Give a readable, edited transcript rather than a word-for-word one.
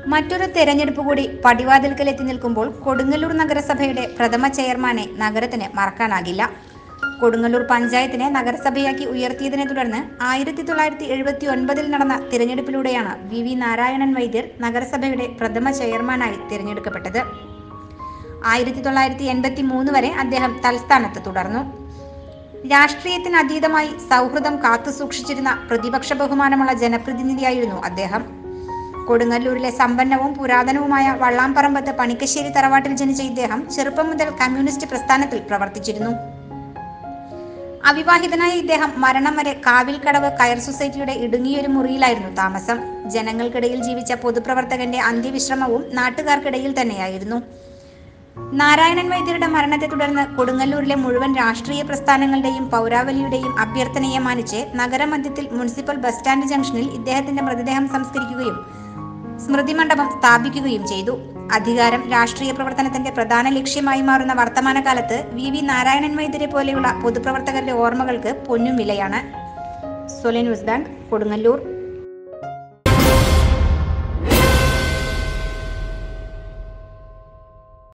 മറ്റൊരു തെരഞ്ഞെടുപ്പ് കൂടി പടിവാതിൽക്കൽ എത്തി നിൽക്കുമ്പോൾ കൊടുങ്ങല്ലൂർ നഗരസഭയുടെ പ്രഥമ ചെയർമാനെ നഗരത്തിന് മറക്കാനാകില്ല. കൊടുങ്ങല്ലൂർ പഞ്ചായത്തിനെ നഗരസഭയാക്കി ഉയർത്തിയതിനെ തുടർന്ന് 1979 നടന്ന തിരഞ്ഞെടുപ്പിലൂടെയാണ് വി നാരായണൻ വൈദ്യർ നഗരസഭയുടെ പ്രഥമ ചെയർമാനായി തിരഞ്ഞെടുക്കപ്പെട്ടത്. 1983 വരെ അദ്ദേഹം തൽസ്ഥാനത്ത് തുടർന്നു. രാഷ്ട്രീയത്തിന് അതീതമായി സൗഹൃദം കാത്തുസൂക്ഷിച്ചിരുന്ന പ്രതിപക്ഷ ബഹുമാനമുള്ള ജനപ്രതിനിധിയായിരുന്നു അദ്ദേഹം. കൊടുങ്ങല്ലൂരിലെ സമ്പന്നവും പുരാതനവുമായ വള്ളാംപറമ്പത്ത് പണിക്കശ്ശേരി തറവാട്ടിൽ ജനിച്ച ഇദ്ദേഹം ചെറുപ്പം മുതൽ കമ്മ്യൂണിസ്റ്റ് പ്രസ്ഥാനത്തിൽ പ്രവർത്തിച്ചിരുന്നു. അവിവാഹിതനായ ഇദ്ദേഹം മരണം വരെ കാവിൽക്കടവ് കയർ സൊസൈറ്റിയുടെ ഇടുങ്ങിയൊരു മുറിയിലായിരുന്നു താമസം. ജനങ്ങൾക്കിടയിൽ ജീവിച്ച പൊതുപ്രവർത്തകന്റെ അന്ത്യവിശ്രമവും നാട്ടുകാർക്കിടയിൽ തന്നെയായിരുന്നു. നാരായണൻ വൈദ്യരുടെ മരണത്തെ തുടർന്ന് കൊടുങ്ങല്ലൂരിലെ മുഴുവൻ രാഷ്ട്രീയ പ്രസ്ഥാനങ്ങളുടെയും പൗരാവലിയുടെയും അഭ്യർത്ഥനയെ മാനിച്ച് നഗരമധ്യത്തിൽ മുനിസിപ്പൽ ബസ് സ്റ്റാൻഡ് ജംഗ്ഷനിൽ ഇദ്ദേഹത്തിന്റെ മൃതദേഹം സംസ്കരിക്കുകയും സ്മൃതി മണ്ഡപം സ്ഥാപിക്കുകയും ചെയ്തു. അധികാരം രാഷ്ട്രീയ പ്രവർത്തനത്തിന്റെ പ്രധാന ലക്ഷ്യമായി മാറുന്ന വർത്തമാനകാലത്ത് വി നാരായണൻ വൈദ്യരെ പോലെയുള്ള പൊതുപ്രവർത്തകരുടെ ഓർമ്മകൾക്ക് പൊന്നും വിലയാണ്. സോലെ ന്യൂസ് ബാങ്ക്, കൊടുങ്ങല്ലൂർ.